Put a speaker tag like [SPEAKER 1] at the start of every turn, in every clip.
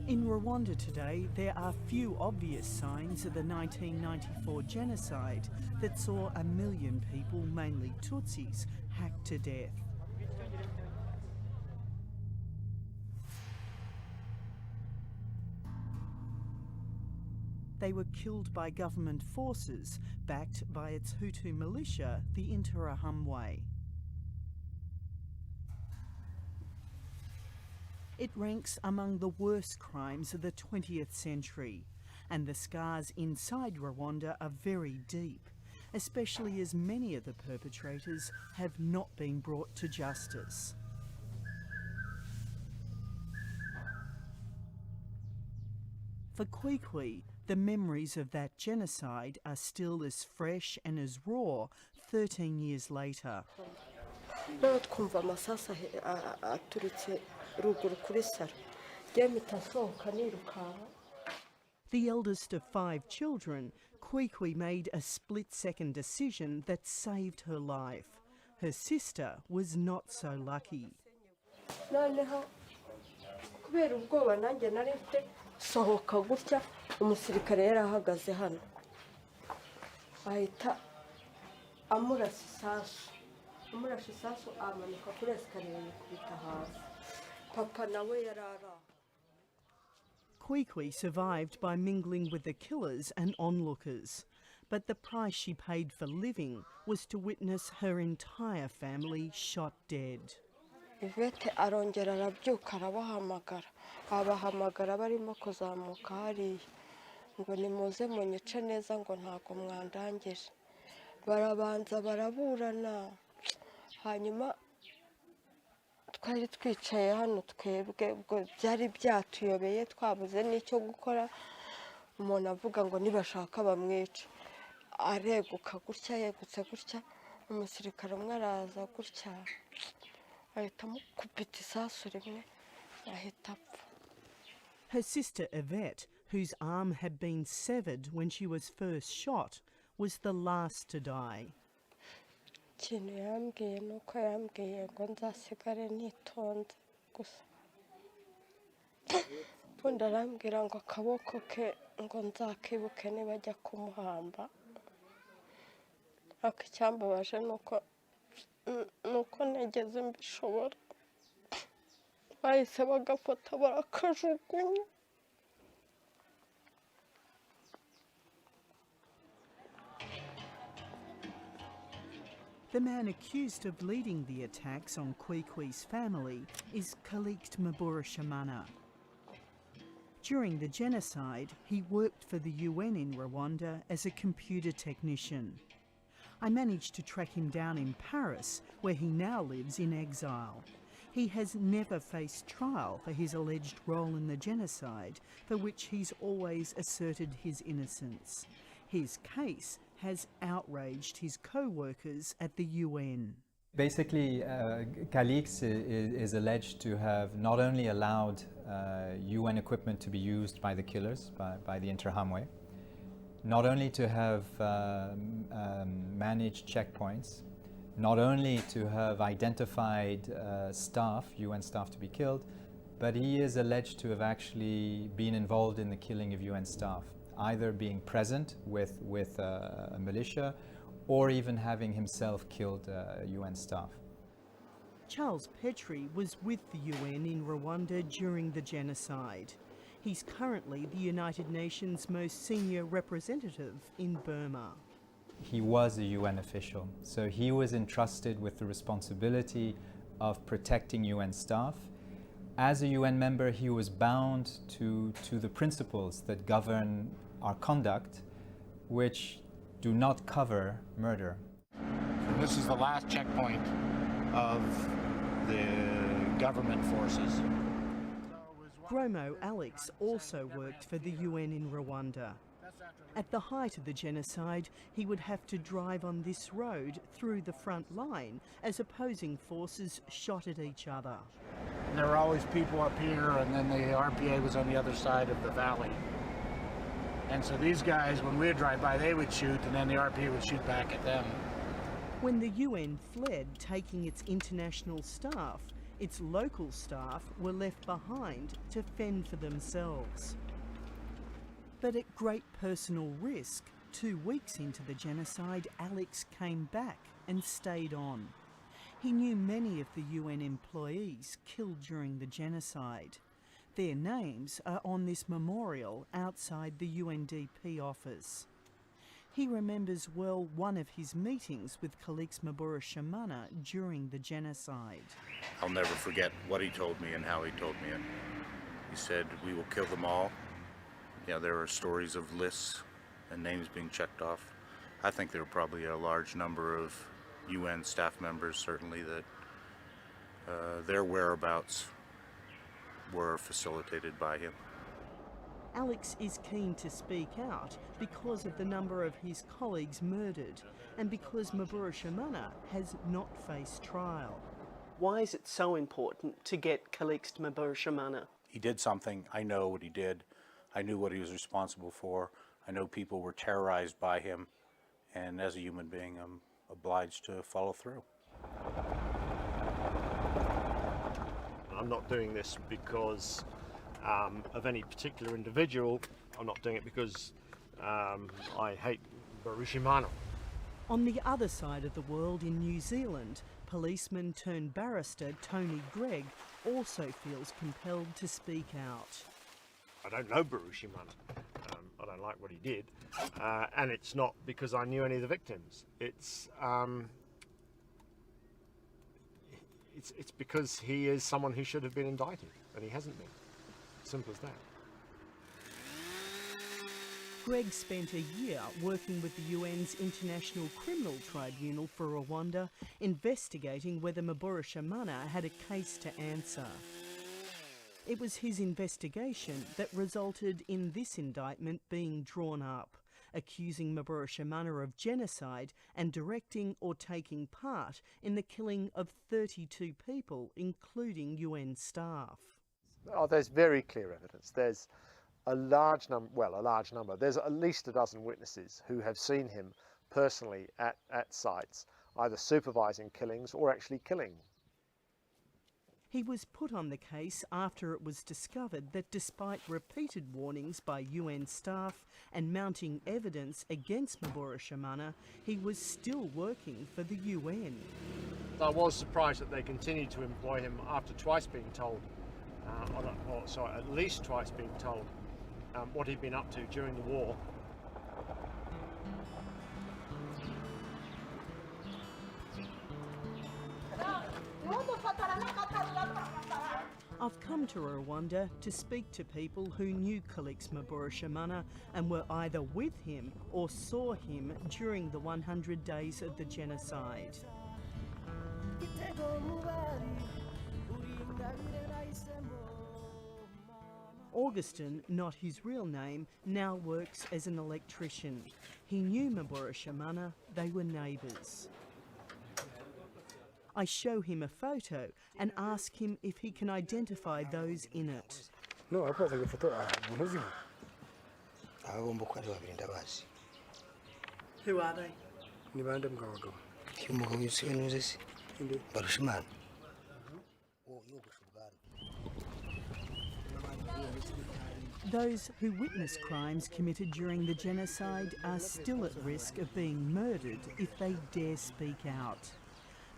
[SPEAKER 1] In Rwanda today, there are few obvious signs of the 1994 genocide that saw 1 million people, mainly Tutsis, hacked to death. They were killed by government forces, backed by its Hutu militia, the Interahamwe. It ranks among the worst crimes of the 20th century, and the scars inside Rwanda are very deep, especially as many of the perpetrators have not been brought to justice. For Kwikwi, the memories of that genocide are still as fresh and as raw 13 years later. The eldest of 5 children, Kwikwi made a split-second decision that saved her life. Her sister was not so lucky.
[SPEAKER 2] sohoka gutya umusirikare yarahagaze hano ahita amurasa isasu amanuka kuri esikariye yikubita hasi papa nawe yarara.
[SPEAKER 1] Kwikwi survived by mingling with the killers and onlookers, but the price she paid for living was to witness her entire family shot dead.
[SPEAKER 2] Ivete arongera arabyuka abahamagara barimo kuzamuka hariya ngo nimuze munyice neza ngo ntago mwandangije barabanza baraburana hanyuma twari twicaye hano twebwe ubwo byari byatuyobeye twabuze n'icyo gukora umuntu avuga ngo nibashaka bamwice areguka gutya yegutse gutya umusirikare umwe araza gutya
[SPEAKER 1] Her sister Yvette, whose arm had been severed when she was first shot, was the last to die.
[SPEAKER 2] nuko negeze mbishobora bahise bagafata barakajugunya.
[SPEAKER 1] The man accused of leading the attacks on Kwikwi's family is Kalikt Maburashamana. During the genocide, he worked for the UN in Rwanda as a computer technician. I managed to track him down in Paris, where he now lives in exile. He has never faced trial for his alleged role in the genocide, for which he's always asserted his innocence. His case has outraged his co-workers at the UN.
[SPEAKER 3] Basically, Calix is alleged to have not only allowed UN equipment to be used by the killers, by the Interahamwe, not only to have managed checkpoints, not only to have identified UN staff to be killed, but he is alleged to have actually been involved in the killing of UN staff, either being present with a militia or even having himself killed UN staff.
[SPEAKER 1] Charles Petrie was with the UN in Rwanda during the genocide. He's currently the United Nations' most senior representative in Burma.
[SPEAKER 3] He was a UN official, so he was entrusted with the responsibility of protecting UN staff. As a UN member, he was bound to the principles that govern our conduct, which do not cover murder.
[SPEAKER 4] This is the last checkpoint of the government forces.
[SPEAKER 1] Gromo Alex also worked for the UN in Rwanda. At the height of the genocide, he would have to drive on this road through the front line as opposing forces shot at each other.
[SPEAKER 4] And there were always people up here, and then the RPA was on the other side of the valley. And so these guys, when we would drive by, they would shoot, and then the RPA would shoot back at them.
[SPEAKER 1] When the UN fled, taking its international staff, its local staff were left behind to fend for themselves. But at great personal risk, 2 weeks into the genocide, Alex came back and stayed on. He knew many of the UN employees killed during the genocide. Their names are on this memorial outside the UNDP office. He remembers well one of his meetings with Kalix Mabura during the genocide.
[SPEAKER 5] I'll never forget what he told me and how he told me it. He said, "We will kill them all." Yeah, there are stories of lists and names being checked off. I think there were probably a large number of UN staff members, certainly, that their whereabouts were facilitated by him.
[SPEAKER 1] Alex is keen to speak out because of the number of his colleagues murdered and because Mabura has not faced trial.
[SPEAKER 6] Why is it so important to get Calixte Mabura?
[SPEAKER 4] He did something. I know what he did. I knew what he was responsible for. I know people were terrorized by him. And as a human being, I'm obliged to follow through.
[SPEAKER 7] I'm not doing this because of any particular individual. I'm not doing it because I hate Barushimana.
[SPEAKER 1] On the other side of the world in New Zealand, policeman turned barrister Tony Gregg also feels compelled to speak out.
[SPEAKER 7] I don't know Barushimana. I don't like what he did. And it's not because I knew any of the victims. It's because he is someone who should have been indicted, and he hasn't been. Simple as that.
[SPEAKER 1] Gregg spent a year working with the UN's International Criminal Tribunal for Rwanda, investigating whether Mabura had a case to answer. It was his investigation that resulted in this indictment being drawn up, accusing Mabura of genocide and directing or taking part in the killing of 32 people, including UN staff.
[SPEAKER 7] Oh, there's very clear evidence. There's a large number, there's at least a dozen witnesses who have seen him personally at sites, either supervising killings or actually killing.
[SPEAKER 1] He was put on the case after it was discovered that despite repeated warnings by UN staff and mounting evidence against Mabura, he was still working for the UN.
[SPEAKER 7] I was surprised that they continued to employ him after twice being told, at least twice being told what he'd been up to during the war.
[SPEAKER 1] I've come to Rwanda to speak to people who knew Kalix Mabura and were either with him or saw him during the 100 days of the genocide. Augustin, not his real name, now works as an electrician. He knew Mabura, they were neighbours. I show him a photo and ask him if he can identify those in it.
[SPEAKER 8] No, I can't take a photo.
[SPEAKER 6] Who are they?
[SPEAKER 1] Those who witness crimes committed during the genocide are still at risk of being murdered if they dare speak out.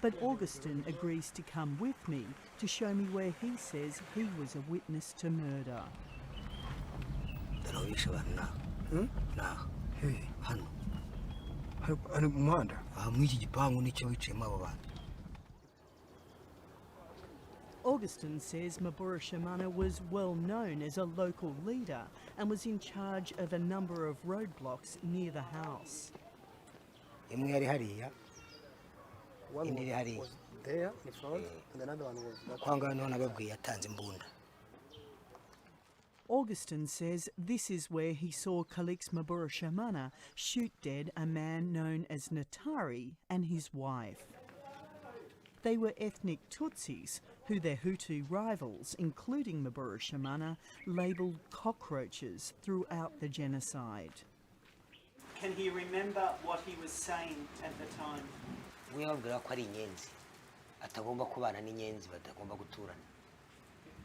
[SPEAKER 1] But Augustin agrees to come with me to show me where he says he was a witness to murder. Augustin says Mabura was well known as a local leader and was in charge of a number of roadblocks near the house.
[SPEAKER 8] One was there in front, and another one was
[SPEAKER 1] Augustin says this is where he saw Kalix Mabura shoot dead a man known as Natari and his wife. They were ethnic Tutsis who their Hutu rivals, including Mabura, labelled cockroaches throughout the genocide.
[SPEAKER 6] Can he remember what he was saying at the time?
[SPEAKER 8] we babwira ko ari inyenzi atagomba kubana n'inyenzi batagomba guturana.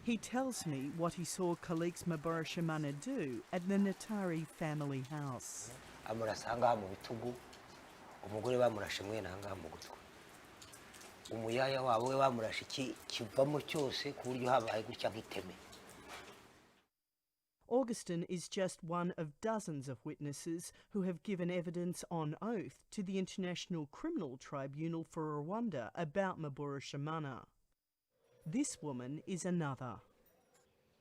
[SPEAKER 1] He tells me what he saw Kalix Maboroshamana do at the Natari family house.
[SPEAKER 8] Amurasa ahangaha mu bitugu, umugore bamurashe mwene ahangaha mu gutwi. Umuyaya wabo we bamurashe kivamo cyose ku buryo habaye gutya nk'iteme.
[SPEAKER 1] Augustin is just one of dozens of witnesses who have given evidence on oath to the International Criminal Tribunal for Rwanda about Maboroshamana. This woman is another.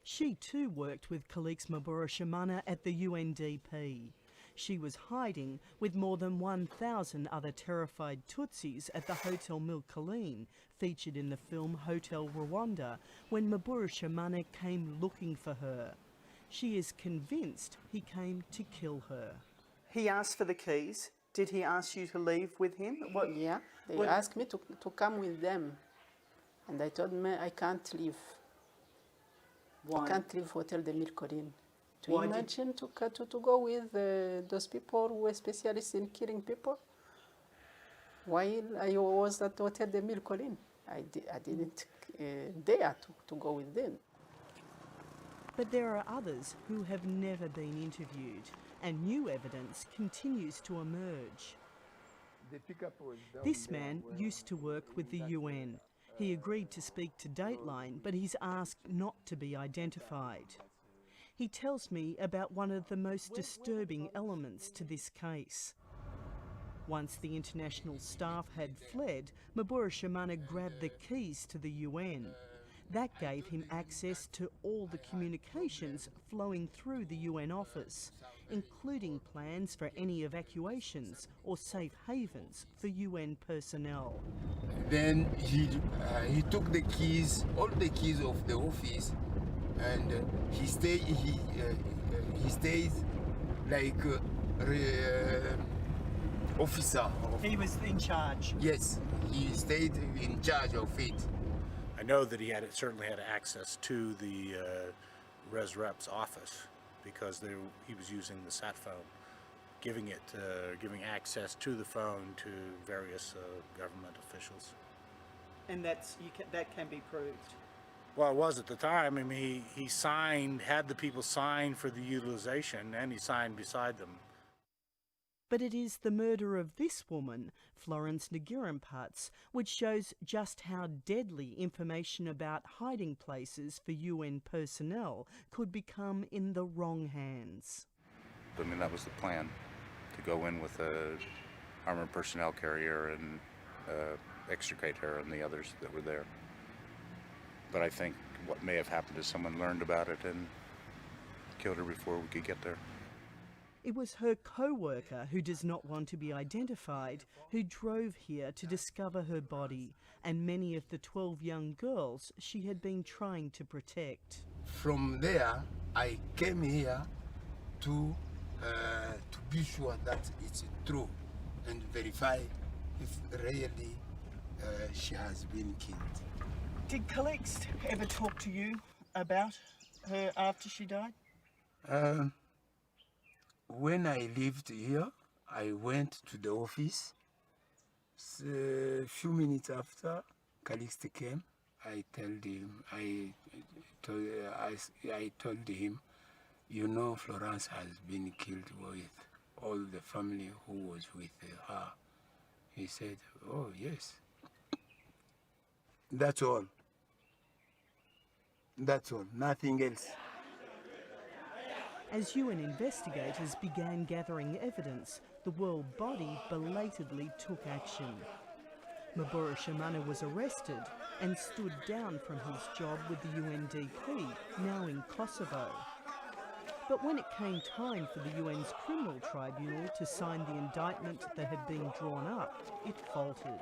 [SPEAKER 1] She too worked with Kalix Maboroshamana at the UNDP. She was hiding with more than 1,000 other terrified Tutsis at the Hotel Milkaline, featured in the film Hotel Rwanda, when Maboroshamana came looking for her. She is convinced he came to kill her.
[SPEAKER 6] He asked for the keys. Did he ask you to leave with him?
[SPEAKER 9] Yeah, they asked me to come with them. And I told them I can't leave.
[SPEAKER 6] Why?
[SPEAKER 9] I can't leave Hotel de Milcoline. To
[SPEAKER 6] Why
[SPEAKER 9] imagine to go with those people who were specialists in killing people while I was at Hotel de Milcoline. I didn't dare to go with them.
[SPEAKER 1] But there are others who have never been interviewed, and new evidence continues to emerge. This man used to work with the UN. He agreed to speak to Dateline, but he's asked not to be identified. He tells me about one of the most disturbing elements to this case. Once the international staff had fled, Maboroshamana grabbed the keys to the UN. That gave him access to all the communications flowing through the UN office, including plans for any evacuations or safe havens for UN personnel.
[SPEAKER 10] Then he took the keys, all the keys of the office, and he stays like officer.
[SPEAKER 1] He was in charge.
[SPEAKER 10] Yes, he stayed in charge of it.
[SPEAKER 4] I know that he certainly had access to the Res Rep's office because he was using the sat phone, giving access to the phone to various government officials.
[SPEAKER 6] And that can be proved.
[SPEAKER 4] Well, it was at the time. I mean, he had the people sign for the utilization, and he signed beside them.
[SPEAKER 1] But it is the murder of this woman, Florence Ngirampatz, which shows just how deadly information about hiding places for UN personnel could become in the wrong hands.
[SPEAKER 5] I mean, that was the plan, to go in with a armored personnel carrier and extricate her and the others that were there. But I think what may have happened is someone learned about it and killed her before we could get there.
[SPEAKER 1] It was her co-worker, who does not want to be identified, who drove here to discover her body and many of the 12 young girls she had been trying to protect.
[SPEAKER 10] From there, I came here to be sure that it's true and verify if really she has been killed.
[SPEAKER 6] Did Kalix ever talk to you about her after she died?
[SPEAKER 10] When I lived here, I went to the office. A few minutes after Calixte came, I told him, you know, Florence has been killed with all the family who was with her. He said, oh, yes. That's all. That's all, nothing else.
[SPEAKER 1] As UN investigators began gathering evidence, the world body belatedly took action. Maboroshamana was arrested and stood down from his job with the UNDP, now in Kosovo. But when it came time for the UN's Criminal Tribunal to sign the indictment that had been drawn up, it faltered.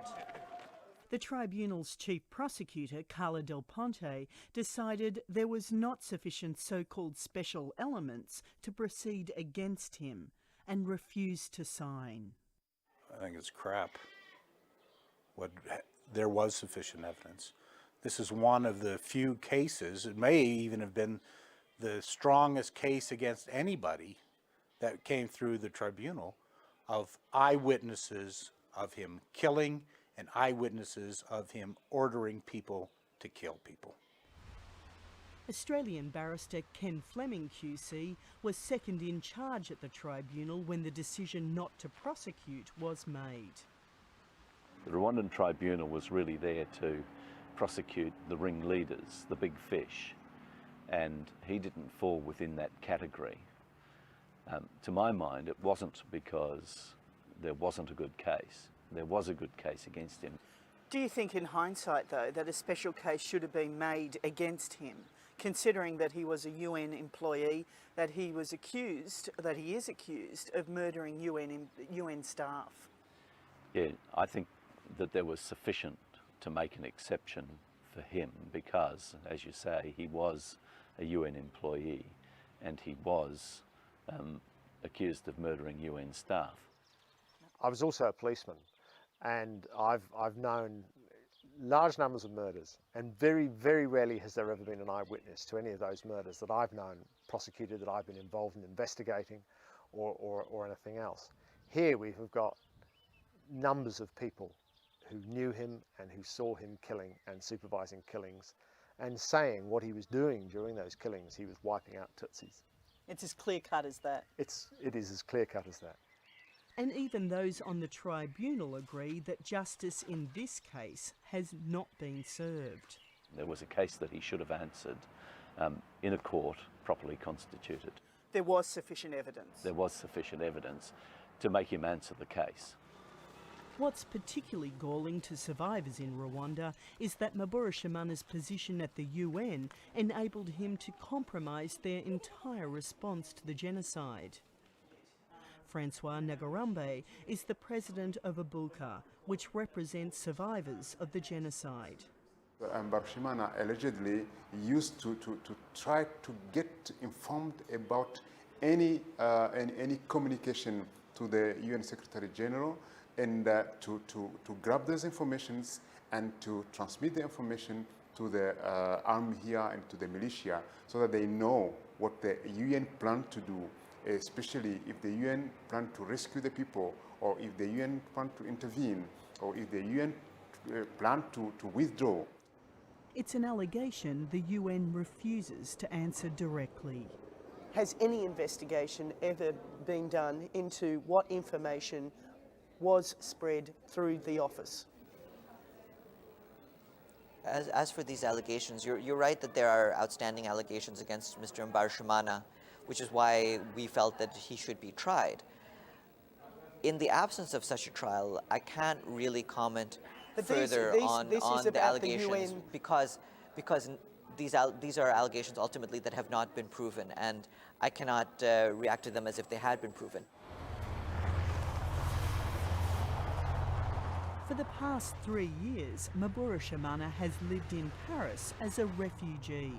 [SPEAKER 1] The tribunal's chief prosecutor, Carla Del Ponte, decided there was not sufficient so-called special elements to proceed against him and refused to sign.
[SPEAKER 4] I think it's crap. There was sufficient evidence. This is one of the few cases, it may even have been the strongest case against anybody that came through the tribunal, of eyewitnesses of him killing and eyewitnesses of him ordering people to kill people.
[SPEAKER 1] Australian barrister Ken Fleming QC was second in charge at the tribunal when the decision not to prosecute was made.
[SPEAKER 11] The Rwandan tribunal was really there to prosecute the ringleaders, the big fish, and he didn't fall within that category. To my mind, it wasn't because there wasn't a good case. There was a good case against him.
[SPEAKER 6] Do you think in hindsight, though, that a special case should have been made against him, considering that he was a UN employee, that he is accused of murdering UN staff?
[SPEAKER 11] Yeah, I think that there was sufficient to make an exception for him because, as you say, he was a UN employee and he was accused of murdering UN staff.
[SPEAKER 7] I was also a policeman, and I've known large numbers of murders, and very, very rarely has there ever been an eyewitness to any of those murders that I've known prosecuted, that I've been involved in investigating or anything else. Here we've got numbers of people who knew him and who saw him killing and supervising killings and saying what he was doing during those killings. He was wiping out Tutsis.
[SPEAKER 6] It's as clear-cut as that.
[SPEAKER 7] It is as clear-cut as that.
[SPEAKER 1] And even those on the tribunal agree that justice in this case has not been served.
[SPEAKER 11] There was a case that he should have answered in a court properly constituted.
[SPEAKER 6] There was sufficient evidence.
[SPEAKER 11] There was sufficient evidence to make him answer the case.
[SPEAKER 1] What's particularly galling to survivors in Rwanda is that Mbarushimana's position at the UN enabled him to compromise their entire response to the genocide. Francois Nagarambe is the president of Abuka, which represents survivors of the genocide.
[SPEAKER 12] Mbarushimana allegedly used to try to get informed about any communication to the UN Secretary General, and to grab those informations and to transmit the information to the army here and to the militia so that they know what the UN planned to do, especially if the UN planned to rescue the people, or if the UN planned to intervene, or if the UN planned to withdraw.
[SPEAKER 1] It's an allegation the UN refuses to answer directly.
[SPEAKER 6] Has any investigation ever been done into what information was spread through the office?
[SPEAKER 13] As for these allegations, you're right that there are outstanding allegations against Mr. Mbarushimana, which is why we felt that he should be tried. In the absence of such a trial, I can't really comment further on the allegations because these are allegations ultimately that have not been proven, and I cannot react to them as if they had been proven.
[SPEAKER 1] For the past 3 years, Mbarushimana has lived in Paris as a refugee.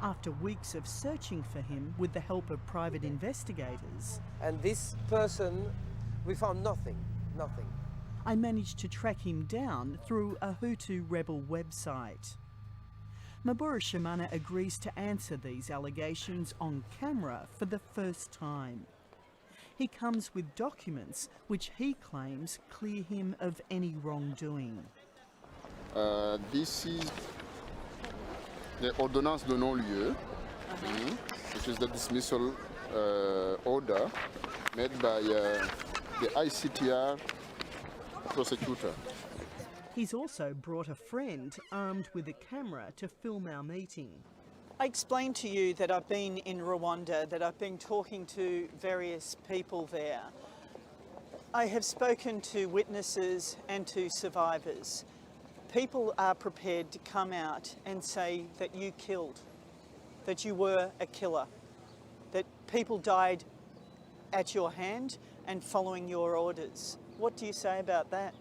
[SPEAKER 1] After weeks of searching for him with the help of private investigators,
[SPEAKER 14] and this person, we found nothing.
[SPEAKER 1] I managed to track him down through a Hutu rebel website. Mbarushimana agrees to answer these allegations on camera for the first time. He comes with documents which he claims clear him of any wrongdoing.
[SPEAKER 15] This is the ordonnance de non-lieu, which is the dismissal order made by the ICTR prosecutor.
[SPEAKER 1] He's also brought a friend armed with a camera to film our meeting.
[SPEAKER 6] I explained to you that I've been in Rwanda, that I've been talking to various people there. I have spoken to witnesses and to survivors. People are prepared to come out and say that you killed, that you were a killer, that people died at your hand and following your orders. What do you say about that?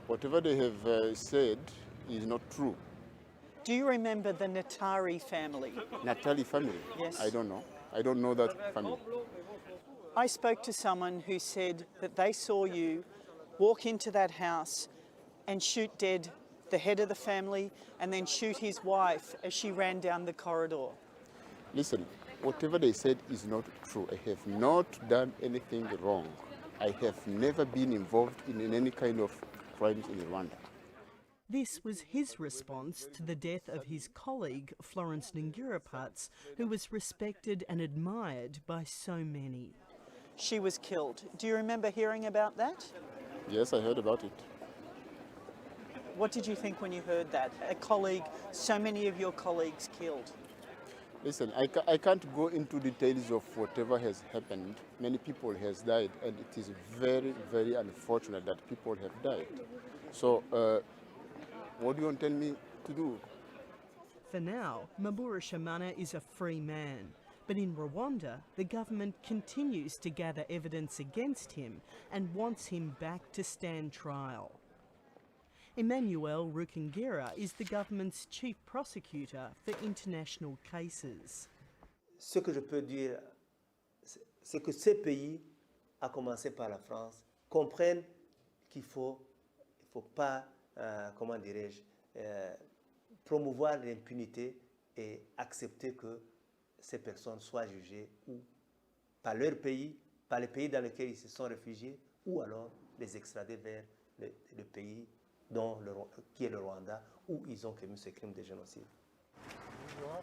[SPEAKER 15] Whatever they have said is not true.
[SPEAKER 6] Do you remember the Natari family?
[SPEAKER 15] Natali family?
[SPEAKER 6] Yes.
[SPEAKER 15] I don't know. I don't know that family.
[SPEAKER 6] I spoke to someone who said that they saw you walk into that house and shoot dead the head of the family and then shoot his wife as she ran down the corridor.
[SPEAKER 15] Listen, whatever they said is not true. I have not done anything wrong. I have never been involved in any kind of crimes in Rwanda.
[SPEAKER 1] This was his response to the death of his colleague, Florence Ngirapats, who was respected and admired by so many.
[SPEAKER 6] She was killed. Do you remember hearing about that?
[SPEAKER 15] Yes, I heard about it.
[SPEAKER 6] What did you think when you heard that? A colleague, so many of your colleagues killed.
[SPEAKER 15] Listen, I can't go into details of whatever has happened. Many people has died, and it is very, very unfortunate that people have died. So, what do you want to tell me to do?
[SPEAKER 1] For now, Maburashamana is a free man. But in Rwanda, the government continues to gather evidence against him and wants him back to stand trial. Emmanuel Rukengera is the government's chief prosecutor for international cases.
[SPEAKER 16] Ce que je peux dire, c'est que ces pays, à commencer par la France, comprennent qu'il faut pas, comment dirais-je, promouvoir l'impunité et accepter que ces personnes soient jugées ou par leur pays, par les pays dans lesquels ils se sont réfugiés, ou alors les extrader vers le pays qui est le Rwanda, où ils ont commis ce crime de génocide.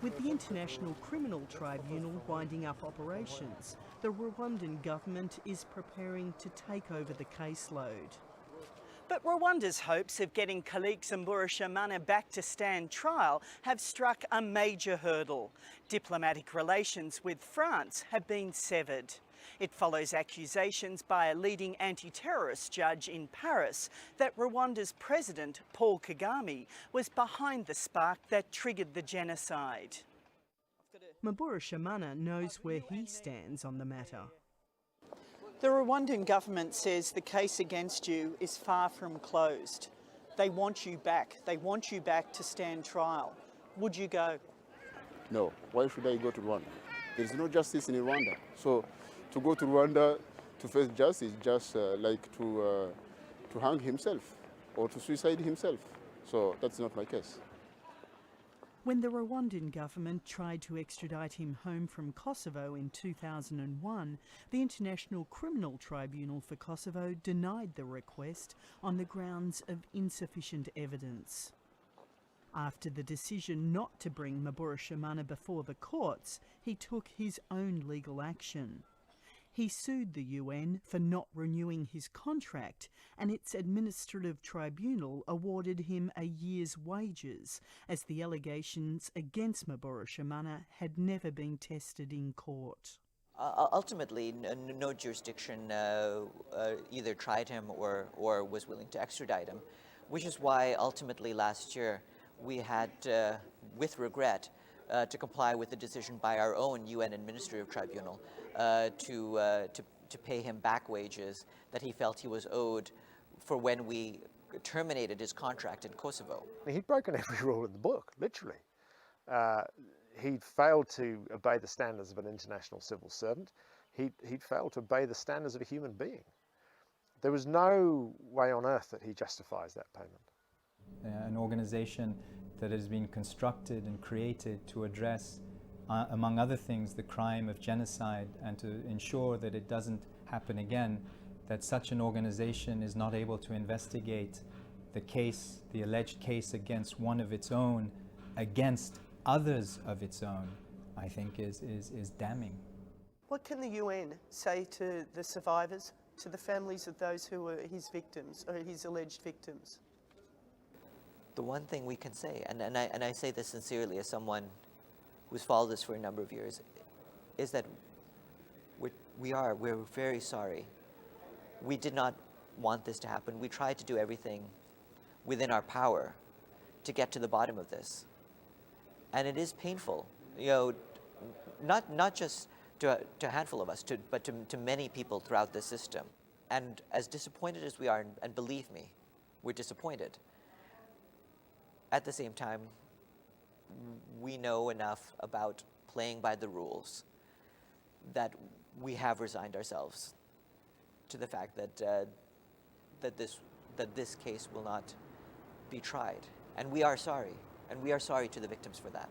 [SPEAKER 1] With the International Criminal Tribunal winding up operations, the Rwandan government is preparing to take over the caseload.
[SPEAKER 6] But Rwanda's hopes of getting Khalid Mburashamana back to stand trial have struck a major hurdle. Diplomatic relations with France have been severed. It follows accusations by a leading anti-terrorist judge in Paris that Rwanda's president, Paul Kagame, was behind the spark that triggered the genocide.
[SPEAKER 1] Mburashamana knows where he stands on the matter.
[SPEAKER 6] The Rwandan government says the case against you is far from closed. They want you back. They want you back to stand trial. Would you go?
[SPEAKER 15] No. Why should I go to Rwanda? There is no justice in Rwanda. So to go to Rwanda to face justice is just like to hang himself or to suicide himself. So that's not my case.
[SPEAKER 1] When the Rwandan government tried to extradite him home from Kosovo in 2001, the International Criminal Tribunal for Kosovo denied the request on the grounds of insufficient evidence. After the decision not to bring Mburashamana before the courts, he took his own legal action. He sued the UN for not renewing his contract, and its administrative tribunal awarded him a year's wages, as the allegations against Mburashamana had never been tested in court.
[SPEAKER 13] Ultimately, no jurisdiction either tried him or was willing to extradite him, which is why ultimately last year we had, with regret, to comply with the decision by our own UN Administrative Tribunal to pay him back wages that he felt he was owed for when we terminated his contract in Kosovo.
[SPEAKER 7] He'd broken every rule in the book, literally. He'd failed to obey the standards of an international civil servant. He'd failed to obey the standards of a human being. There was no way on earth that he justifies that payment.
[SPEAKER 3] An organization that has been constructed and created to address, among other things, the crime of genocide and to ensure that it doesn't happen again, that such an organization is not able to investigate the case, the alleged case against one of its own, against others of its own, I think is damning.
[SPEAKER 6] What can the UN say to the survivors, to the families of those who were his victims, or his alleged victims?
[SPEAKER 13] The one thing we can say, and I say this sincerely as someone who's followed this for a number of years, is that we're very sorry. We did not want this to happen. We tried to do everything within our power to get to the bottom of this. And it is painful, not just to a handful of us, but to many people throughout the system. And as disappointed as we are, and believe me, we're disappointed, at the same time, we know enough about playing by the rules that we have resigned ourselves to the fact that this case will not be tried. And we are sorry. And we are sorry to the victims for that.